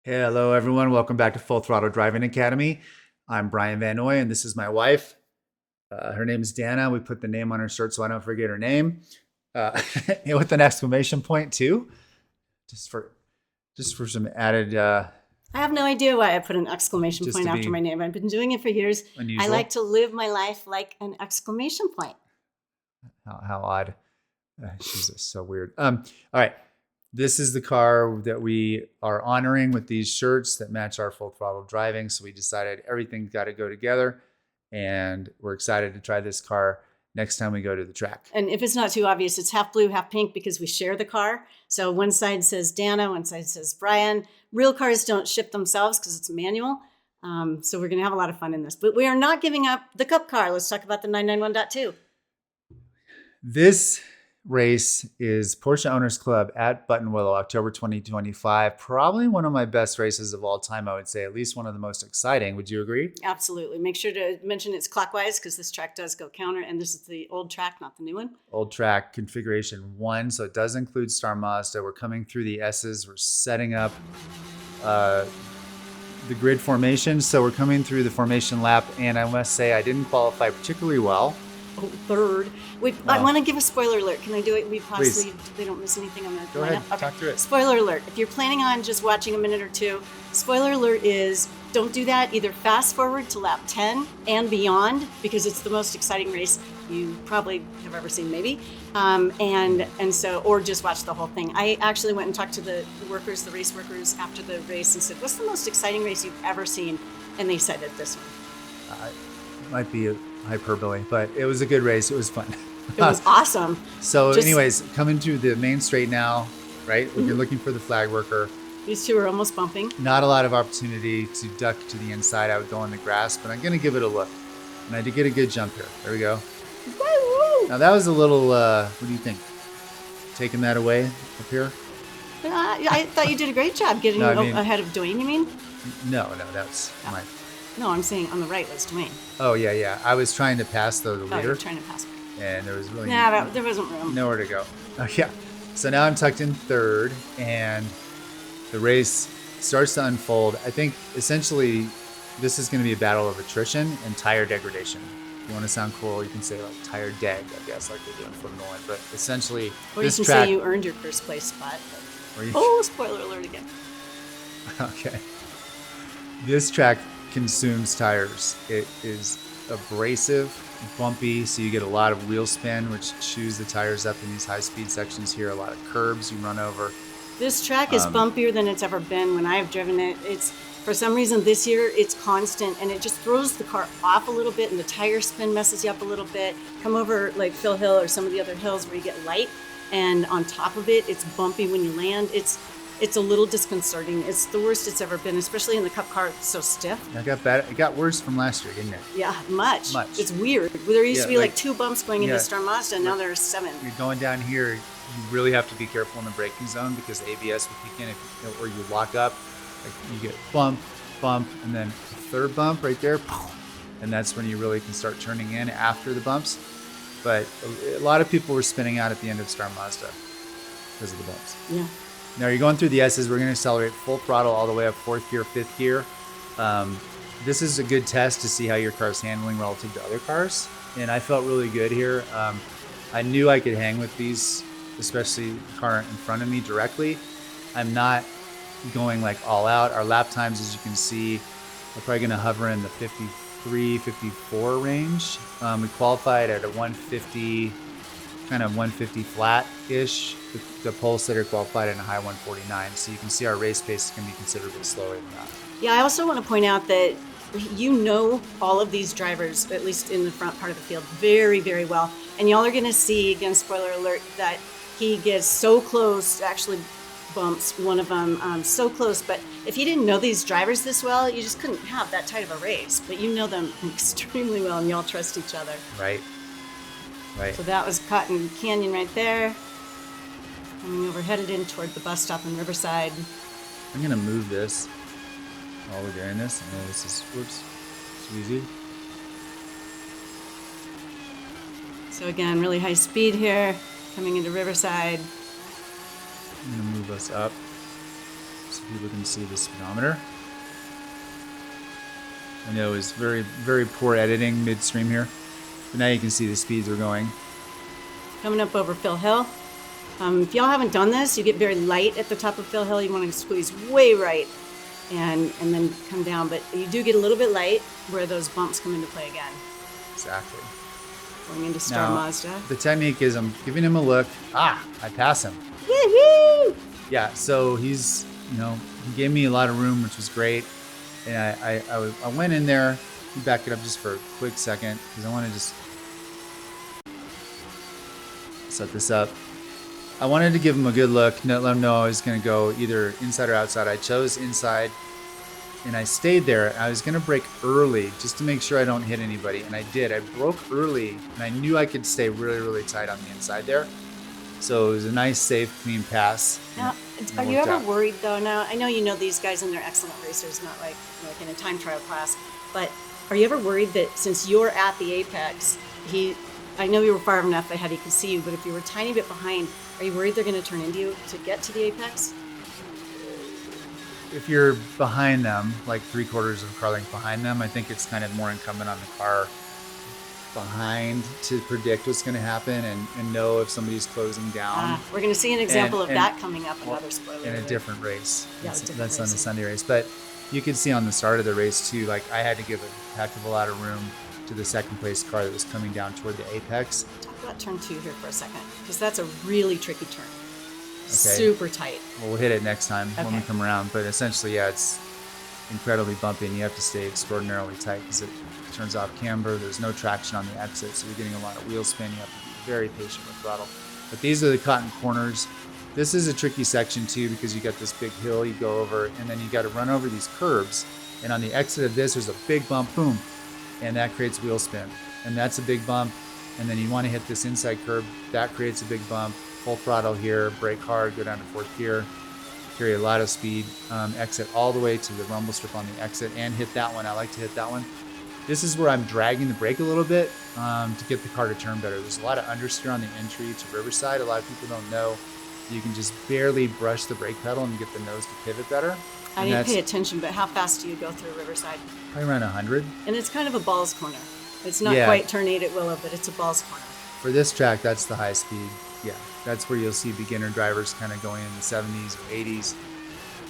Hello, everyone. Welcome back to Full Throttle Driving Academy. I'm Brian Van Noy, and this is my wife. Her name is Dana. We put the name on her shirt so I don't forget her name, with an exclamation point too, just for some added. I have no idea why I put an exclamation Just point to after be my name. I've been doing it for years. Unusual. I like to live my life like an exclamation point. How odd. She's so weird. All right. This is the car that we are honoring with these shirts that match our Full Throttle Driving. So we decided everything's got to go together, and we're excited to try this car next time we go to the track. And if it's not too obvious, it's half blue, half pink because we share the car. So one side says Dana, one side says Brian. Real cars don't ship themselves because it's manual. So we're going to have a lot of fun in this. But we are not giving up the Cup car. Let's talk about the 991.2. This race is Porsche Owners Club at Buttonwillow, October 2025. Probably one of my best races of all time, I would say. At least one of the most exciting. Would you agree? Absolutely. Make sure to mention it's clockwise because this track does go counter. And this is the old track, not the new one. Old track configuration 1. So it does include Star Mazda. We're coming through the S's. We're setting up the grid formation. So we're coming through the formation lap. And I must say, I didn't qualify particularly well. Oh, third. I want to give a spoiler alert. Can I do it? Please. They don't miss anything on the Go lineup. ahead, Okay. talk through it. Spoiler alert. If you're planning on just watching a minute or two, spoiler alert is don't do that. Either fast forward to lap 10 and beyond because it's the most exciting race you probably have ever seen, maybe. Or just watch the whole thing. I actually went and talked to the workers, the race workers after the race and said, what's the most exciting race you've ever seen? And they said this one. It might be a hyperbole, but it was a good race. It was fun. It was awesome. So anyways, coming to the main straight now, right? You're looking for the flag worker. These two are almost bumping. Not a lot of opportunity to duck to the inside. I would go on the grass, but I'm going to give it a look. And I did get a good jump here. There we go. Woo! Now that was a little, what do you think? Taking that away up here? I thought you did a great job getting ahead of Dwayne, you mean? No, that's my... No, I'm saying on the right was Dwayne. Oh, yeah. I was trying to pass the leader. Oh, you're trying to pass me. And there was really there wasn't room. Nowhere to go. Oh, yeah. So now I'm tucked in third, and the race starts to unfold. I think essentially this is going to be a battle of attrition and tire degradation. If you want to sound cool, you can say like tire deg, I guess, like we're doing Formula 1. But essentially, or this you can track, say you earned your first place spot. Spoiler alert again. Okay. This track consumes tires. It is abrasive, bumpy, so you get a lot of wheel spin, which chews the tires up in these high-speed sections here. A lot of curbs you run over. This track is bumpier than it's ever been when I've driven it. It's for some reason this year it's constant and it just throws the car off a little bit and the tire spin messes you up a little bit. Come over like Phil Hill or some of the other hills where you get light, and on top of it, it's bumpy when you land. It's a little disconcerting. It's the worst it's ever been, especially in the Cup car. It's so stiff. It got bad. It got worse from last year, didn't it? Yeah, much. It's weird. There used to be like 2 bumps going into Star Mazda, and now there are 7. You're going down here. You really have to be careful in the braking zone because the ABS will kick in or you lock up. Like you get bump, and then a third bump right there, and that's when you really can start turning in after the bumps. But a lot of people were spinning out at the end of Star Mazda because of the bumps. Yeah. Now you're going through the S's. We're going to accelerate full throttle all the way up 4th gear, 5th gear. This is a good test to see how your car's handling relative to other cars. And I felt really good here. I knew I could hang with these, especially the car in front of me directly. I'm not going like all out. Our lap times, as you can see, are probably going to hover in the 53, 54 range. We qualified at a 150, kind of 150 flat-ish. The pole sitter qualified in a high 149, so you can see our race pace is going to be considerably slower than that. Yeah, I also want to point out that you know all of these drivers, at least in the front part of the field, very, very well. And y'all are going to see, again, spoiler alert, that he gets so close, actually bumps one of them so close. But if you didn't know these drivers this well, you just couldn't have that tight of a race. But you know them extremely well, and y'all trust each other. Right. So that was Cotton Canyon right there. Coming over, headed in toward the bus stop in Riverside. I'm going to move this while we're doing this. I know this is, whoops, it's easy. So again, really high speed here, coming into Riverside. I'm going to move us up. so people can see the speedometer. I know it's very, very poor editing midstream here, but now you can see the speeds we're going. Coming up over Phil Hill. If y'all haven't done this, you get very light at the top of Phil Hill. You want to squeeze way right and then come down, but you do get a little bit light where those bumps come into play again. Exactly. Going into Star Now, Mazda. the technique is I'm giving him a look. I pass him. Woo-hoo! Yeah, so he's, he gave me a lot of room, which was great. And I went in there, back it up just for a quick second, because I want to just set this up. I wanted to give him a good look, let him know I was going to go either inside or outside. I chose inside, and I stayed there. I was going to brake early just to make sure I don't hit anybody, and I did. I broke early, and I knew I could stay really, really tight on the inside there. So it was a nice, safe, clean pass. Now, are you ever worried, though? Now, I know you know these guys and they're excellent racers, not like in a time trial class, but are you ever worried that since you're at the apex, I know you were far enough ahead he could see you, but if you were a tiny bit behind, are you worried they're going to turn into you to get to the apex? If you're behind them, like 3/4 of a car length behind them, I think it's kind of more incumbent on the car behind to predict what's going to happen and know if somebody's closing down. We're going to see an example of that coming up, another spoiler. In a different race. Yeah, that's on the Sunday race. But you could see on the start of the race too, like I had to give a heck of a lot of room to the second place car that was coming down toward the apex. Talk about turn 2 here for a second, because that's a really tricky turn. Okay. Super tight. Well, we'll hit it next time when we Okay. come around. But essentially, yeah, it's incredibly bumpy, and you have to stay extraordinarily tight because it turns off camber. There's no traction on the exit, so you're getting a lot of wheel spin. You have to be very patient with throttle. But these are the cotton corners. This is a tricky section too because you got this big hill you go over, and then you got to run over these curbs. And on the exit of this, there's a big bump, boom, and that creates wheel spin. And that's a big bump. And then you want to hit this inside curb. That creates a big bump. Full throttle here, brake hard, go down to 4th gear, carry a lot of speed, exit all the way to the rumble strip on the exit, and hit that one. I like to hit that one. This is where I'm dragging the brake a little bit to get the car to turn better. There's a lot of understeer on the entry to Riverside. A lot of people don't know you can just barely brush the brake pedal and get the nose to pivot better. I didn't pay attention, but how fast do you go through Riverside? Probably around 100. And it's kind of a balls corner. It's not Yeah. quite turn 8 at Willow, but it's a balls corner. For this track, that's the high speed. Yeah, that's where you'll see beginner drivers kind of going in the 70s or 80s.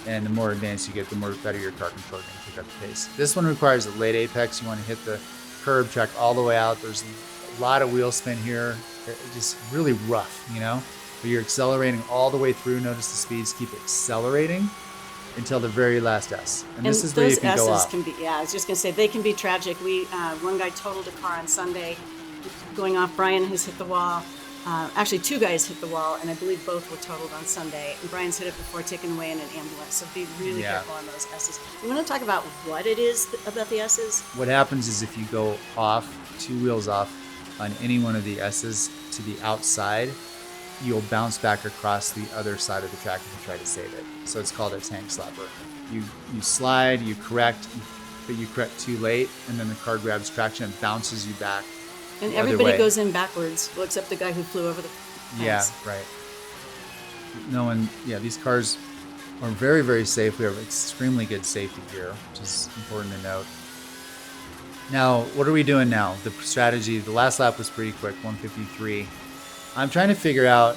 And the more advanced you get, the more better your car control can pick up the pace. This one requires a late apex. You want to hit the curb, track all the way out. There's a lot of wheel spin here. It's just really rough, But you're accelerating all the way through. Notice the speeds keep accelerating until the very last S. And this is where you can go up. I was just going to say, they can be tragic. One guy totaled a car on Sunday going off. Brian has hit the wall. Actually, 2 guys hit the wall, and I believe both were totaled on Sunday. And Brian's hit it before taken away in an ambulance, so be really careful on those S's. You want to talk about what it is about the S's? What happens is if you go off, 2 wheels off on any one of the S's to the outside, you'll bounce back across the other side of the track if you try to save it. So it's called a tank slapper. You slide, you correct, but you correct too late, and then the car grabs traction and bounces you back. And everybody goes in backwards, well, except the guy who flew over the fence. Yeah, right. These cars are very, very safe. We have extremely good safety gear, which is important to note. Now, what are we doing now? The strategy, the last lap was pretty quick, 153. I'm trying to figure out,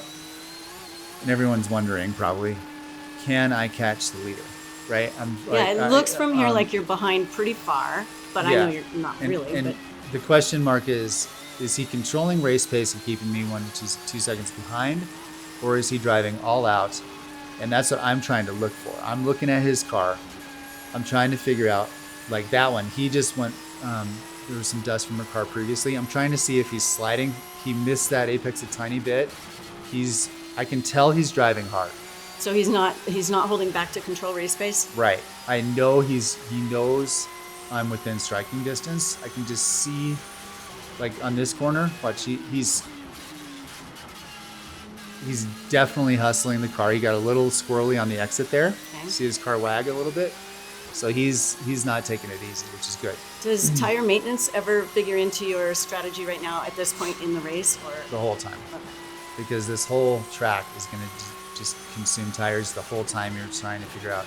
and everyone's wondering probably, can I catch the leader, right? It looks from here like you're behind pretty far, but I know you're not really. And the question mark is he controlling race pace and keeping me 1 to 2 seconds behind, or is he driving all out? And that's what I'm trying to look for. I'm looking at his car. I'm trying to figure out, like that one, he just went, there was some dust from her car previously. I'm trying to see if he's sliding. He missed that apex a tiny bit. I can tell he's driving hard. So he's not holding back to control race pace? Right. I know he knows I'm within striking distance. I can just see, like on this corner, watch, he's definitely hustling the car. He got a little squirrely on the exit there. Okay. See his car wag a little bit. So he's not taking it easy, which is good. Does tire maintenance ever figure into your strategy right now at this point in the race, or The whole time. Okay. Because this whole track is going to just consume tires the whole time you're trying to figure out,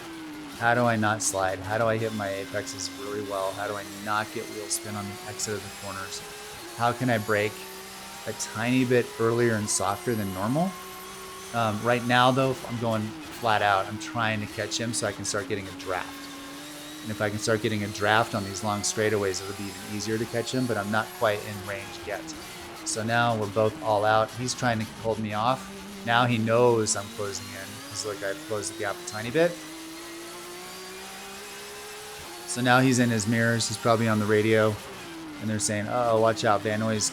how do I not slide? How do I hit my apexes really well? How do I not get wheel spin on the exit of the corners? How can I brake a tiny bit earlier and softer than normal? Right now, though, I'm going flat out. I'm trying to catch him so I can start getting a draft. And if I can start getting a draft on these long straightaways, it'll be even easier to catch him, but I'm not quite in range yet. So now we're both all out. He's trying to hold me off. Now he knows I'm closing in. Because look, I've closed the gap a tiny bit. So now he's in his mirrors. He's probably on the radio. And they're saying, oh, watch out. Vanoy's,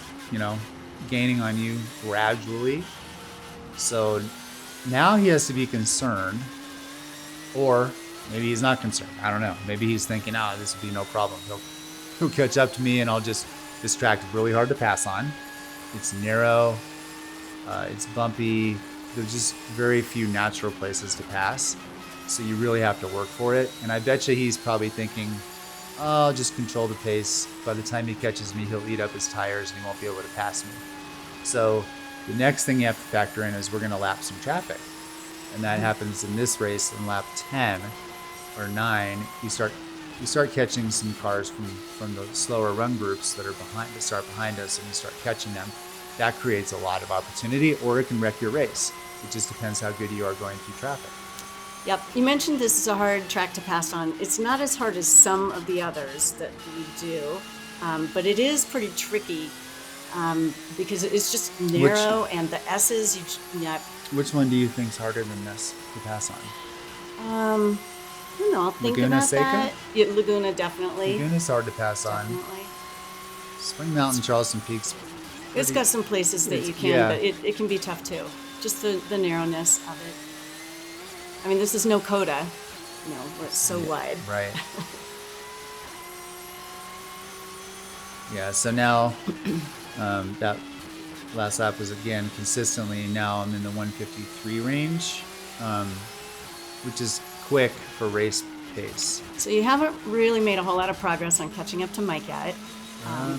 gaining on you gradually. So now he has to be concerned. Or maybe he's not concerned. I don't know. Maybe he's thinking, this will be no problem. He'll catch up to me and I'll just, this track is really hard to pass on. It's narrow. It's bumpy. There's just very few natural places to pass. So you really have to work for it. And I bet you he's probably thinking, I'll just control the pace. By the time he catches me, he'll eat up his tires and he won't be able to pass me. So the next thing you have to factor in is we're going to lap some traffic. And that happens in this race in lap 10 or 9. You start catching some cars from the slower run groups that start behind us, and you start catching them. That creates a lot of opportunity, or it can wreck your race. It just depends how good you are going through traffic. Yep. You mentioned this is a hard track to pass on. It's not as hard as some of the others that we do, but it is pretty tricky because it's just narrow, and the S's, Which one do you think is harder than this to pass on? I don't know. I'll think Laguna about Seca? that. Yeah, Laguna, definitely. Laguna's hard to pass on. Definitely. Spring Mountain, Charleston Peaks. It's got some places that you can, but it can be tough too. Just the narrowness of it. I mean, this is no Coda, where it's so wide. Right. Yeah, so now that last lap was again consistently, now I'm in the 153 range, which is quick for race pace. So you haven't really made a whole lot of progress on catching up to Mike yet.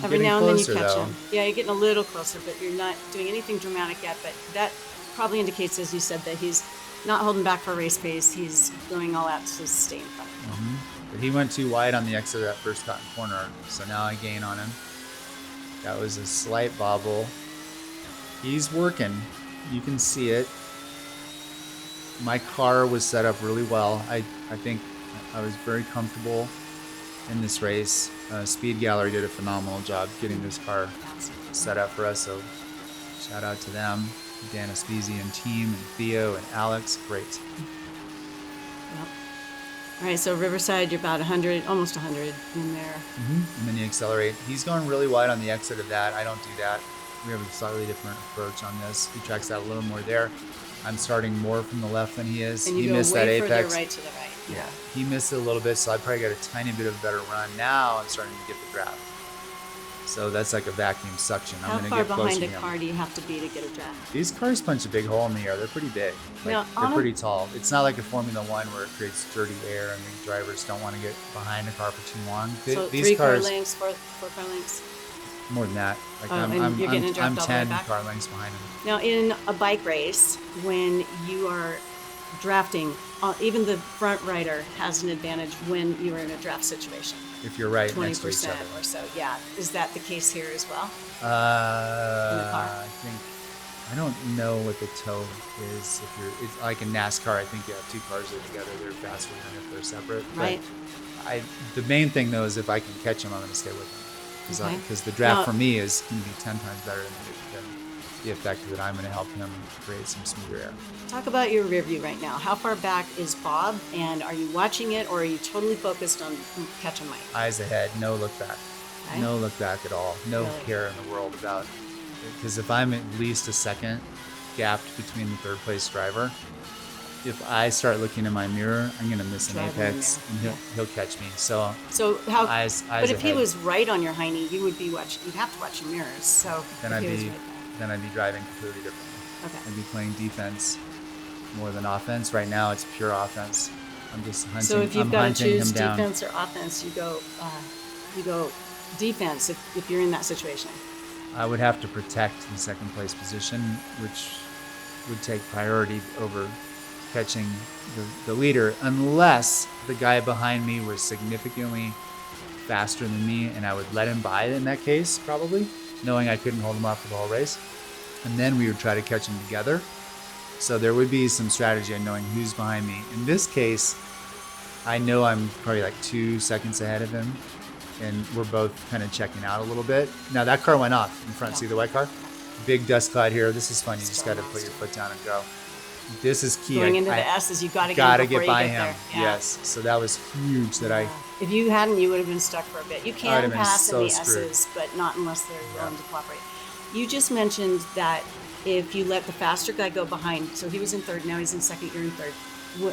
Every now and then you catch him. Yeah, you're getting a little closer, but you're not doing anything dramatic yet. But that probably indicates, as you said, that he's not holding back for race pace. He's going all out to stay in front of him. But he went too wide on the exit of that first cotton corner, so now I gain on him. That was a slight bobble. He's working. You can see it. My car was set up really well. I think I was very comfortable in this race. Speed Gallery did a phenomenal job getting this car set up for us, so shout out to them. Dan Espezi and team, and Theo and Alex, great. Yep. All right, so Riverside, you're about 100, almost 100 in there. And then you accelerate. He's going really wide on the exit of that. I don't do that. We have a slightly different approach on this. He tracks out a little more there. I'm starting more from the left than he is. And you he go missed way that further apex. right to the right. Yeah, he missed it a little bit, so I probably got a tiny bit of a better run. Now I'm starting to get the draft. So that's like a vacuum suction. How I'm going to far get closer behind to a him. car do you have to be to get a draft? These cars punch a big hole in the air. They're pretty big. Now, They're pretty tall. It's not like a Formula One where it creates dirty air and the drivers don't want to get behind the car for too long. So These 3 cars, car lengths, 4 car lengths? more than that. Like and you're getting a draft I'm all the way 10 back? car lengths behind him. Now, in a bike race, when you are drafting, even the front rider has an advantage when you're in a draft situation. If you're right next to each 20% other. or so, yeah. Is that the case here as well? I think, I don't know what the toe is. It's like in NASCAR, I think you have 2 cars that are together, they're faster than if they're separate. Right. But the main thing though is if I can catch him, I'm going to stay with him. Okay. Because the draft for me is going to be 10 times better than the effect that I'm going to help him create some smoother air. Talk about your rear view right now. How far back is Bob, and are you watching it, or are you totally focused on catching Mike? Eyes ahead, no look back. Okay. No look back at all. No Really? care in the world about it. Because if I'm at least a second gapped between the third place driver, if I start looking in my mirror, I'm going to miss an Driver in apex, there. and he'll catch me. So how? eyes but if he ahead. was right on your hiney, you would be watching. You'd have to watch your mirrors. So then if I'd he was be right then I'd be driving completely differently. there. Okay. I'd be playing defense more than offense. Right now, it's pure offense. I'm just hunting. So if you've I'm got to hunting choose him down. defense or offense, you go defense if you're in that situation. I would have to protect the second place position, which would take priority over catching the leader, unless the guy behind me was significantly faster than me, and I would let him by in that case, probably, knowing I couldn't hold him off for the whole race. And then we would try to catch him together. So there would be some strategy on knowing who's behind me. In this case, I know I'm probably like 2 seconds ahead of him, and we're both kind of checking out a little bit. Now that car went off in front. See the white car? Big dust cloud here. This is fun. You just got to put your foot down and go. This is key. Going into the S's, you got to get by him. Yeah. Yes. So that was huge. If you hadn't, you would have been stuck for a bit. You can pass in the screwed. S's, but not unless they're willing to cooperate. You just mentioned that if you let the faster guy go behind, so he was in third, now he's in second, you're in third,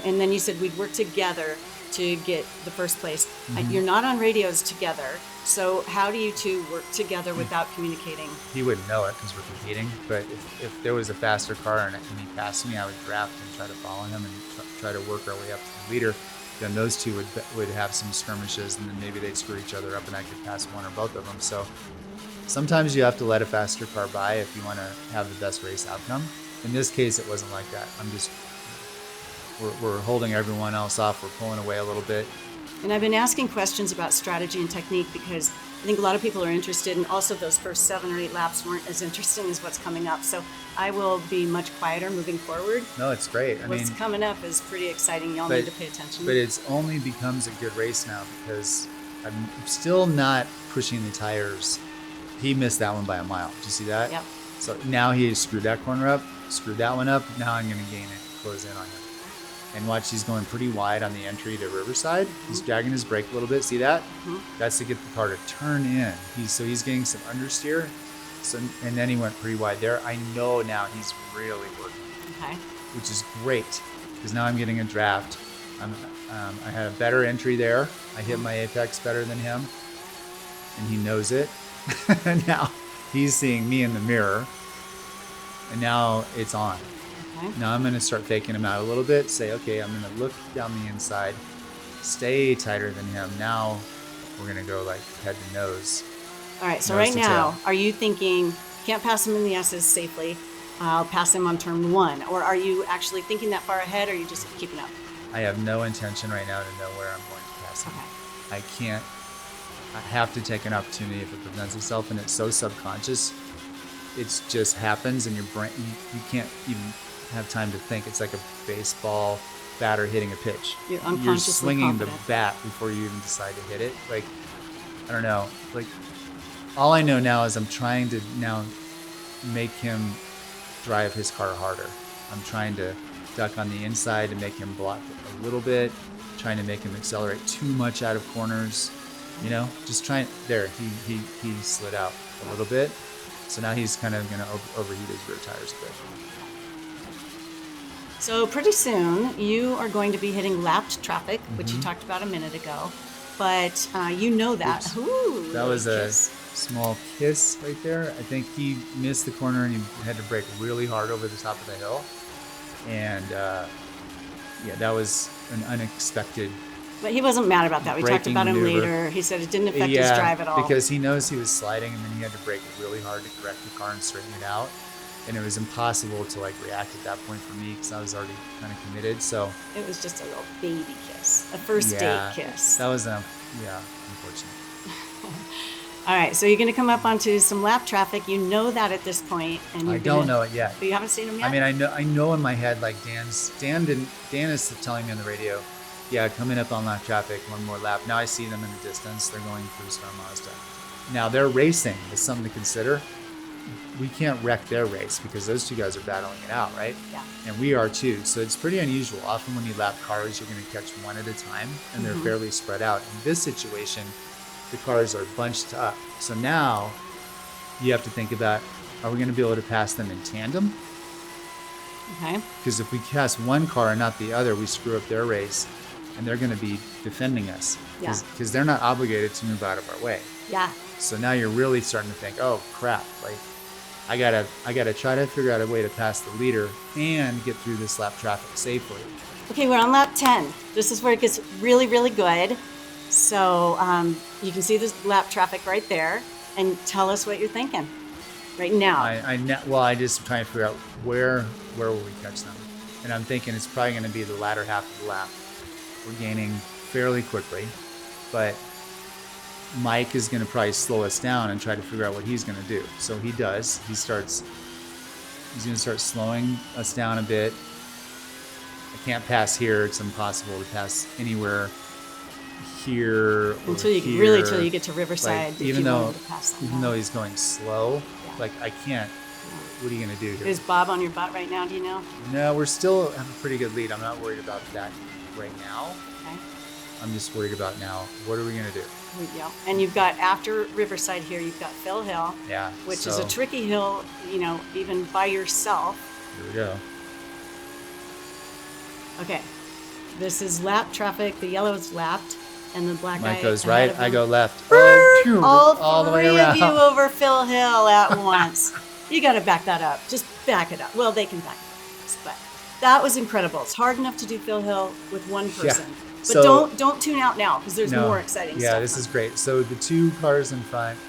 and then you said we'd work together to get the first place. You're not on radios together, so how do you two work together without communicating? He wouldn't know it because we're competing, but if there was a faster car and he passed me, I would draft and try to follow him and try to work our way up to the leader. Then those two would have some skirmishes, and then maybe they'd screw each other up and I could pass one or both of them. So sometimes you have to let a faster car by if you want to have the best race outcome. In this case, it wasn't like that. We're holding everyone else off. We're pulling away a little bit. And I've been asking questions about strategy and technique because I think a lot of people are interested, and also those first 7 or 8 laps weren't as interesting as what's coming up. So I will be much quieter moving forward. No, it's great. What's coming up is pretty exciting. Y'all need to pay attention. But it's only becomes a good race now because I'm still not pushing the tires. He missed that one by a mile. Did you see that? Yep. So now he screwed that corner up, screwed that one up. Now I'm going to gain it, close in on him. And watch, he's going pretty wide on the entry to Riverside. He's dragging his brake a little bit. See that? That's to get the car to turn in. He's getting some understeer. And then he went pretty wide there. I know now he's really working. Okay. Which is great because now I'm getting a draft. I had a better entry there. I hit my apex better than him, and he knows it. Now he's seeing me in the mirror, and now it's on. Okay. Now I'm going to start faking him out a little bit. Say, okay, I'm going to look down the inside, stay tighter than him. Now we're going to go like head to nose. All right. So right now, are you thinking can't pass him in the S's safely? I'll pass him on turn 1, or are you actually thinking that far ahead, or are you just keeping up? I have no intention right now to know where I'm going to pass him. Okay. I can't. I have to take an opportunity if it presents itself, and it's so subconscious. It just happens, and your brain you can't even have time to think. It's like a baseball batter hitting a pitch. You're swinging the bat before you even decide to hit it. Like, I don't know. Like, all I know now is I'm trying to now make him drive his car harder. I'm trying to duck on the inside to make him block a little bit, trying to make him accelerate too much out of corners. You know, just trying. There, he slid out a little bit. So now he's kind of going to overheat his rear tires a bit. So pretty soon you are going to be hitting lapped traffic, which you talked about a minute ago, but you know that. Ooh, that was a small kiss right there. I think he missed the corner and he had to brake really hard over the top of the hill. And yeah, that was an unexpected. But he wasn't mad about that. We talked about him later. He said it didn't affect his drive at all. Because he knows he was sliding, and then he had to brake really hard to correct the car and straighten it out. And it was impossible to like react at that point for me because I was already kind of committed. So it was just a little baby kiss, a first date kiss. That was unfortunate. All right, so you're going to come up onto some lap traffic. You know that at this point, and I don't know it yet. But you haven't seen him yet. I mean, I know in my head like Dan is telling me on the radio, yeah, coming up on lap traffic, one more lap. Now I see them in the distance. They're going through Star Mazda. Now they're racing. It's something to consider. We can't wreck their race because those two guys are battling it out, right? Yeah. And we are too. So it's pretty unusual. Often when you lap cars, you're going to catch one at a time, and they're fairly spread out. In this situation, the cars are bunched up. So now you have to think about, are we going to be able to pass them in tandem? Okay. Because if we pass one car and not the other, we screw up their race, and they're going to be defending us. Yeah. Because they're not obligated to move out of our way. Yeah. So now you're really starting to think, oh crap, like I gotta try to figure out a way to pass the leader and get through this lap traffic safely. Okay, we're on lap 10. This is where it gets really, really good. So you can see this lap traffic right there, and tell us what you're thinking right now. I just trying to figure out where will we catch them. and I'm thinking it's probably going to be the latter half of the lap. We're gaining fairly quickly, but Mike is going to probably slow us down and try to figure out what he's going to do. So he does. He's going to start slowing us down a bit. I can't pass here. It's impossible to pass anywhere here until you here. really till you get to Riverside. Like, even though he's going slow, like I can't. What are you going to do here? Is Bob on your butt right now? Do you know? No, we're still have a pretty good lead. I'm not worried about that right now. Okay. I'm just worried about now. What are we going to do? Yeah, and you've got after Riverside here, you've got Phil Hill. Yeah. Which is a tricky hill, even by yourself. Here we go. Okay. This is lap traffic. The yellow is lapped, and the black Mike guy goes right. I go left. All the way three around. of you over Phil Hill at once. You got to back that up. Just back it up. Well, they can back it up, but that was incredible. It's hard enough to do Phil Hill with one person. Yeah. But So, don't tune out now because there's more exciting stuff. Yeah, this is great. So the two cars in front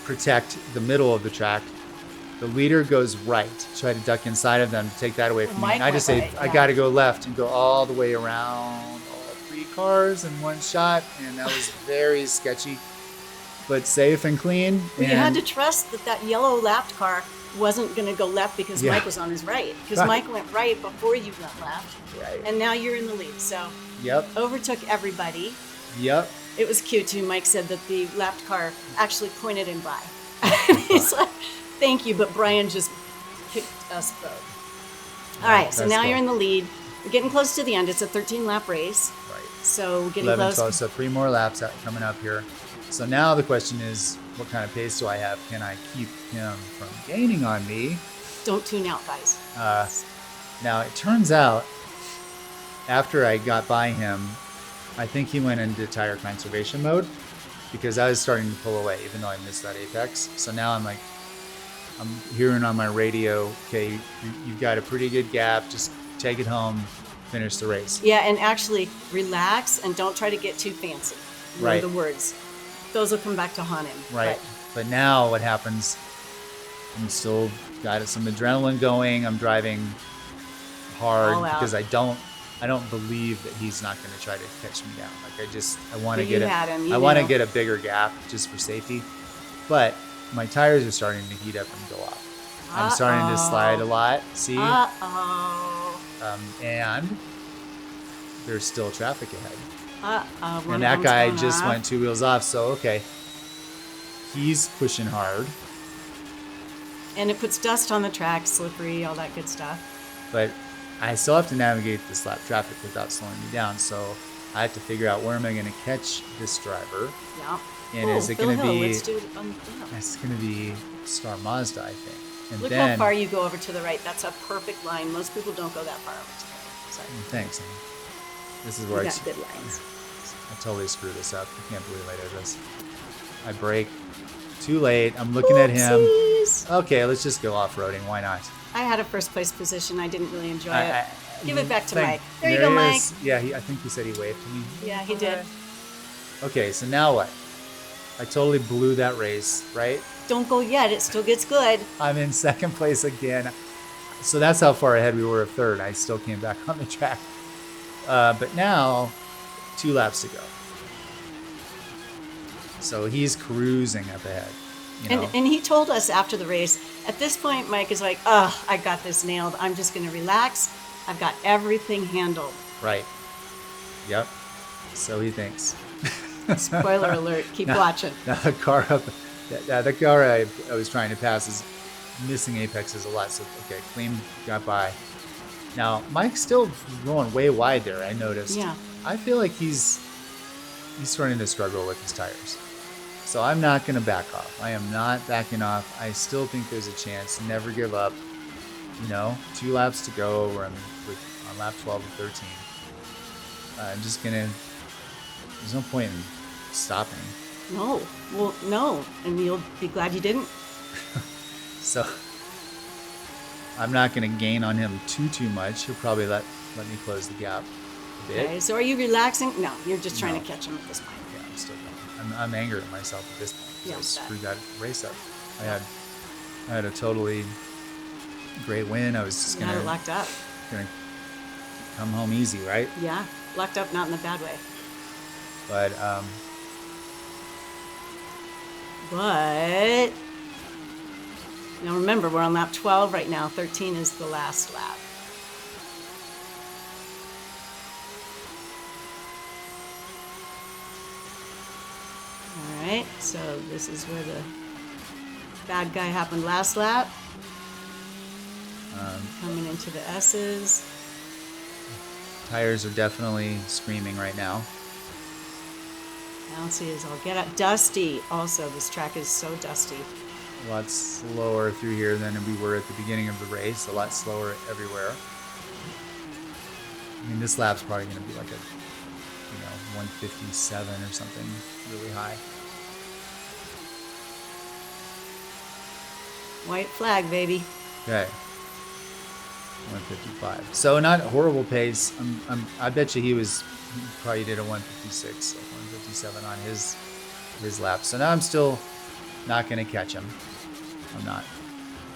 protect the middle of the track. The leader goes right, try to duck inside of them to take that away from me. And I just say, right, I got to go left and go all the way around all three cars in one shot. And that was very sketchy, but safe and clean. Well, you had to trust that yellow lapped car wasn't going to go left because Mike was on his right. Because Mike went right before you went left. Right. And now you're in the lead. So overtook everybody. Yep. It was cute too. Mike said that the lapped car actually pointed him by. He's like, thank you, but Brian just kicked us both. All right, so now you're in the lead. We're getting close to the end. It's a 13-lap race. Right. So we're getting 11, close. 12, so 3 more laps coming up here. So now the question is, what kind of pace do I have? Can I keep him from gaining on me? Don't tune out, guys. Now, it turns out, after I got by him, I think he went into tire conservation mode because I was starting to pull away, even though I missed that apex. So now I'm hearing on my radio, okay, you've got a pretty good gap. Just take it home, finish the race. Yeah, and actually relax and don't try to get too fancy. Know the words. Those will come back to haunt him. Right. But now what happens, I'm still got some adrenaline going. I'm driving hard because I don't believe that he's not going to try to catch me down. Like I want to get a bigger gap just for safety. But my tires are starting to heat up and go off. I'm starting to slide a lot. See? And there's still traffic ahead. And that guy just went 2 wheels off. So, okay. He's pushing hard. And it puts dust on the track, slippery, all that good stuff. But I still have to navigate this lap traffic without slowing me down. So I have to figure out where am I going to catch this driver. Yeah. And is it going to be? Let's do it on, It's going to be Star Mazda, I think. And look then, how far you go over to the right. That's a perfect line. Most people don't go that far over to the right. Sorry. Thanks. This is where you got good lines. I totally screwed this up. I can't believe I did this. I brake too late. I'm looking at him. Okay, let's just go off-roading. Why not? I had a first place position. I didn't really enjoy it. Give it back to Mike. There you go, Mike. Yeah, I think he said he waved to me. Yeah, he did. Okay, so now what? I totally blew that race, right? Don't go yet. It still gets good. I'm in second place again. So that's how far ahead we were of third. I still came back on the track. But now, 2 laps to go. So he's cruising up ahead. And he told us after the race, at this point, Mike is like, I got this nailed. I'm just going to relax. I've got everything handled. Right. Yep. So he thinks. Spoiler alert. Keep watching. Now the car I was trying to pass is missing apexes a lot. So, okay, clean, got by. Now, Mike's still going way wide there, I noticed. Yeah. I feel like he's starting to struggle with his tires. So I'm not going to back off. I am not backing off. I still think there's a chance. Never give up. 2 laps to go. We're on lap 12 of 13. I'm just going to... There's no point in stopping. No. Well, no. And you'll be glad you didn't. So I'm not going to gain on him too much. He'll probably let me close the gap a bit. Okay, so are you relaxing? No, you're just trying to catch him at this point. Yeah, I'm still going. I'm angry at myself at this point. Yeah, I screwed that race up. I had a totally Great win. I was just Got it locked up. gonna come home easy, right? Yeah, locked up, not in a bad way. But now remember, we're on lap 12 right now. 13 is the last lap. All right, so this is where the bad guy happened last lap. Coming into the S's. tires are definitely screaming right now. Bouncy as all get out. Dusty. Also, this track is so dusty. A lot slower through here than we were at the beginning of the race. A lot slower everywhere. I mean, this lap's probably going to be like a, 157 or something really high. White flag, baby. Okay. 155. So not a horrible pace. I bet you he probably did a 156, like 157 on his lap. So now I'm still not going to catch him. I'm not.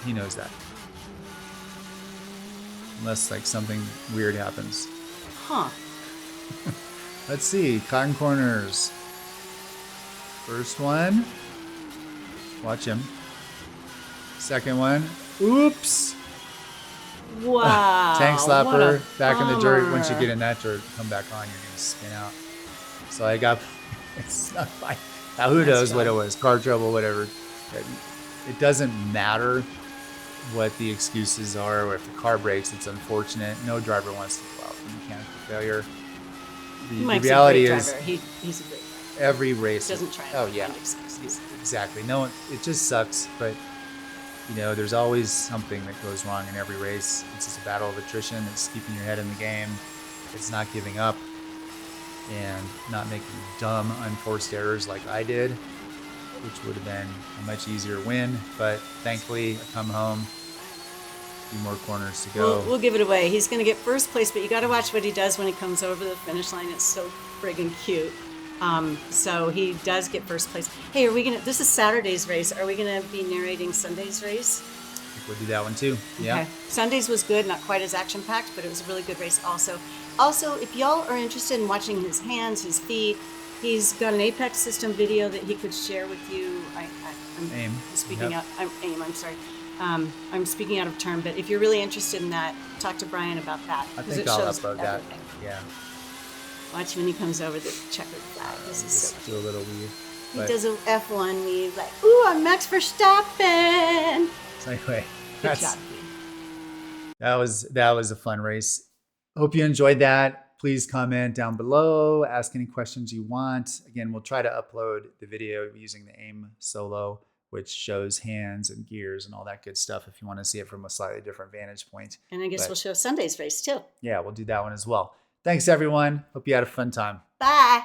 He knows that. Unless like something weird happens. Huh. Let's see. Cotton corners. First one. Watch him. Second one. Oops. Wow. Tank slapper. Back in the dirt. bummer. Once you get in that dirt, come back on, you're going to spin out. So I got, it's not fine. Now who knows what it was? Car trouble, whatever. It doesn't matter what the excuses are, or if the car breaks, it's unfortunate. No driver wants to go out for mechanical failure. The reality is, he's a great driver. every race Doesn't try. Oh yeah, find excuses. exactly. No, it just sucks. But there's always something that goes wrong in every race. It's just a battle of attrition. It's keeping your head in the game. It's not giving up and not making dumb, unforced errors like I did, which would have been a much easier win. But thankfully, I come home. A few more corners to go. We'll give it away. He's going to get first place, but you got to watch what he does when he comes over the finish line. It's so friggin' cute. So he does get first place. Hey, this is Saturday's race. Are we going to be narrating Sunday's race? I think we'll do that one too. Yeah. Okay. Sunday's was good, not quite as action-packed, but it was a really good race also. Also, if y'all are interested in watching his hands, his feet, he's got an Apex system video that he could share with you. I'm AIM. speaking Yep. out. I'm sorry. I'm speaking out of turn, but if you're really interested in that, talk to Brian about that. I 'cause think it I'll shows upload that. everything. Yeah. Watch when he comes over the checkered flag. This is so Just do a little weave. He But does a F1 weave like, ooh, I'm Max Verstappen. so anyway, Good job, that was a fun race. Hope you enjoyed that. Please comment down below. Ask any questions you want. Again, we'll try to upload the video using the AIM solo, which shows hands and gears and all that good stuff if you want to see it from a slightly different vantage point. And I guess we'll show Sunday's race too. Yeah, we'll do that one as well. Thanks, everyone. Hope you had a fun time. Bye.